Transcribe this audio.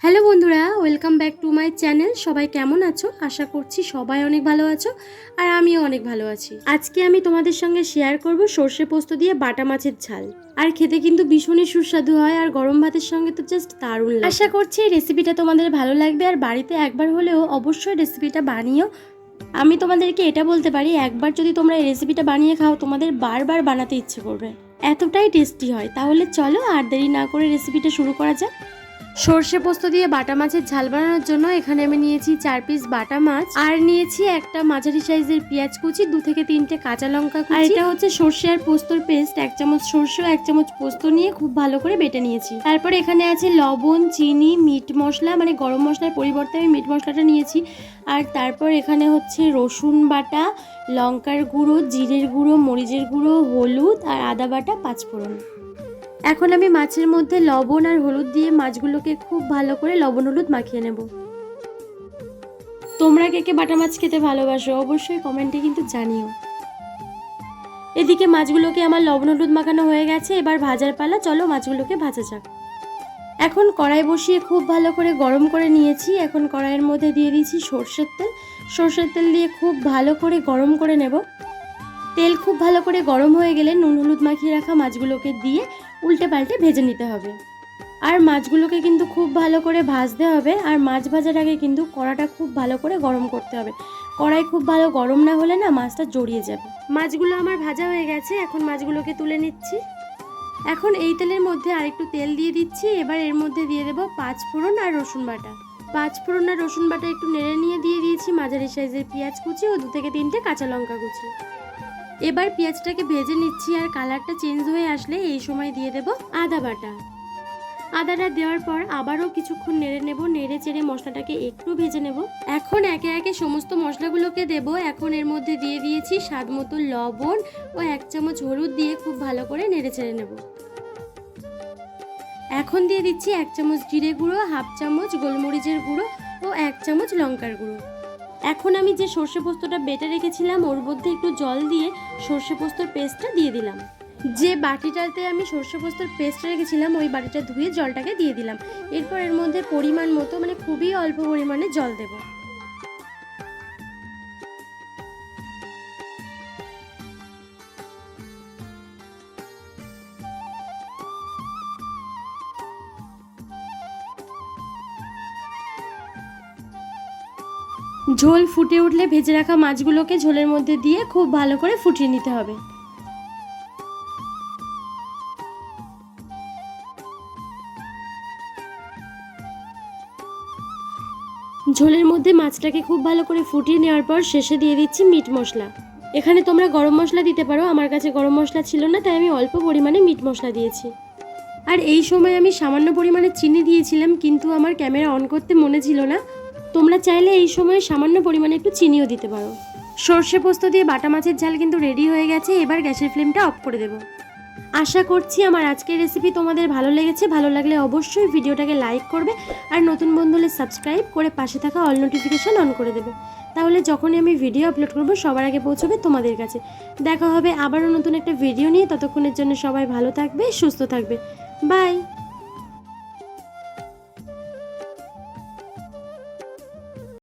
Hello বন্ধুরা, welcome back to my channel. সবাই কেমন আছো? আশা করছি সবাই অনেক ভালো আছো আর আমিও অনেক ভালো আছি। আজকে আমি তোমাদের সঙ্গে শেয়ার করব সর্ষে পোস্ত দিয়ে বাটা মাছের ঝাল। আর খেতে কিন্তু ভীষণই সুস্বাদু হয় আর গরম ভাতের সঙ্গে তো জাস্ট দারুণ লাগে। আশা করছি এই রেসিপিটা তোমাদের ভালো লাগবে আর বাড়িতে একবার হলেও অবশ্যই রেসিপিটা বানিও। আমি তোমাদেরকে এটা বলতে পারি, একবার যদি তোমরা এই রেসিপিটা বানিয়ে খাও তোমাদের বারবার বানাতে ইচ্ছে করবে, এতটাই টেস্টি হয়। তাহলে চলো আর দেরি না করে রেসিপিটা শুরু করা যাক। সর্ষে পোস্ত দিয়ে বাটা মাছের ঝাল বানানোর জন্য এখানে আমি নিয়েছি 4 পিস বাটা মাছ আর নিয়েছি একটা মাঝারি সাইজের পেঁয়াজ কুচি, 2 থেকে 3টে কাঁচা লঙ্কা কুচি। আর এটা হচ্ছে সর্ষে আর পোস্তর পেস্ট। 1 চামচ সর্ষে 1 চামচ পোস্ত নিয়ে খুব ভালো করে বেটে নিয়েছি। তারপরে এখানে আছে লবণ, চিনি, মিট মশলা, মানে গরম মশলার পরিবর্তে আমি মিট মশলাটা নিয়েছি। আর তারপর এখানে হচ্ছে রসুন বাটা, লঙ্কার গুঁড়ো, জিরের গুঁড়ো, মরিচের গুঁড়ো, হলুদ আর আদা বাটা, 5 ফোড়ন। এখন আমি মাছের মধ্যে লবণ আর হলুদ দিয়ে মাছগুলোকে খুব ভালো করে লবণ হলুদ মাখিয়ে নেব। তোমরা কে কে বাটা মাছ খেতে ভালোবাসো অবশ্যই কমেন্টে কিন্তু জানিও। এদিকে মাছগুলোকে আমার লবণ হলুদ মাখানো হয়ে গেছে, এবার ভাজার পালা। চলো মাছগুলোকে ভাজা যাক। এখন কড়াই বসিয়ে খুব ভালো করে গরম করে নিয়েছি। এখন কড়াইয়ের মধ্যে দিয়ে দিয়েছি সর্ষের তেল। সর্ষের তেল দিয়ে খুব ভালো করে গরম করে নেব। তেল খুব ভালো করে গরম হয়ে গেলে নুন হলুদ মাখিয়ে রাখা মাছগুলোকে দিয়ে উল্টে পাল্টে ভেজে নিতে হবে। আর মাছগুলোকে কিন্তু খুব ভালো করে ভাজতে হবে। আর মাছ ভাজার আগে কিন্তু কড়াটা খুব ভালো করে গরম করতে হবে। কড়াই খুব ভালো গরম না হলে না মাছটা জড়িয়ে যাবে। মাছগুলো আমার ভাজা হয়ে গেছে, এখন মাছগুলোকে তুলে নিচ্ছি। এখন এই তেলের মধ্যে আরেকটু তেল দিয়ে দিচ্ছি। এবার এর মধ্যে দিয়ে দেবো 5 ফোড়ন আর রসুন বাটা। 5 ফোড়ন আর রসুন বাটা একটু নেড়ে নিয়ে দিয়ে দিয়েছি মাঝারি সাইজের পেঁয়াজ কুচি ও 2 থেকে 3টে কাঁচা লঙ্কা কুচি। এবার পেঁয়াজটাকে ভেজে নিচ্ছি আর কালারটা চেঞ্জ হয়ে আসলে এই সময় দিয়ে দেব আদা বাটা। আদাটা দেওয়ার পর আবারও কিছুক্ষণ নেড়ে নেব। নেড়ে চেড়ে মশলাটাকে একটু ভেজে নেব। এখন একে একে সমস্ত মশলাগুলোকে দেব। এখন এর মধ্যে দিয়ে দিয়েছি স্বাদ মতো লবণ ও 1 চামচ হলুদ দিয়ে খুব ভালো করে নেড়ে চেড়ে নেব। এখন দিয়ে দিচ্ছি 1 চামচ জিরে গুঁড়ো, 1/2 চামচ গোলমরিচের গুঁড়ো ও 1 চামচ লঙ্কার গুঁড়ো। এখন আমি যে সর্ষে পোস্তটা বেটে রেখেছিলাম ওর মধ্যে একটু জল দিয়ে সর্ষে পোস্তর পেস্টটা দিয়ে দিলাম। যে বাটিটাতে আমি সর্ষে পোস্তর পেস্ট রেখেছিলাম ওই বাটিটা ধুয়ে জলটাকে দিয়ে দিলাম। এরপর এর মধ্যে পরিমাণ মতো, মানে খুবই অল্প পরিমাণে জল দেব। ঝোল ফুটে উঠলে ভেজে রাখা মাছগুলোকে ঝোলের মধ্যে দিয়ে খুব ভালো করে ফুটিয়ে নিতে হবে। ঝোলের মধ্যে মাছটাকে খুব ভালো করে ফুটিয়ে নেওয়ার পর শেষে দিয়ে দিচ্ছি মিট মশলা। এখানে তোমরা গরম মশলা দিতে পারো, আমার কাছে গরম মশলা ছিল না তাই আমি অল্প পরিমাণে মিট মশলা দিয়েছি। আর এই সময় আমি সামান্য পরিমাণে চিনি দিয়েছিলাম, কিন্তু আমার ক্যামেরা অন করতে মনে ছিল না। তোমরা চাইলে এই সময় সামান্য পরিমাণে একটু চিনিও দিতে পারো। সর্ষে পোস্ত দিয়ে বাটা মাছের ঝাল কিন্তু রেডি হয়ে গেছে। এবার গ্যাসের ফ্লেমটা অফ করে দেব। আশা করছি আমার আজকের রেসিপি তোমাদের ভালো লেগেছে। ভালো লাগলে অবশ্যই ভিডিওটাকে লাইক করবে আর নতুন বন্ধু হলে সাবস্ক্রাইব করে পাশে থাকা অল নোটিফিকেশান অন করে দেবে। তাহলে যখনই আমি ভিডিও আপলোড করব সবার আগে পৌঁছবে তোমাদের কাছে। দেখা হবে আবারও নতুন একটা ভিডিও নিয়ে। ততক্ষণের জন্য সবাই ভালো থাকবে, সুস্থ থাকবে। বাই।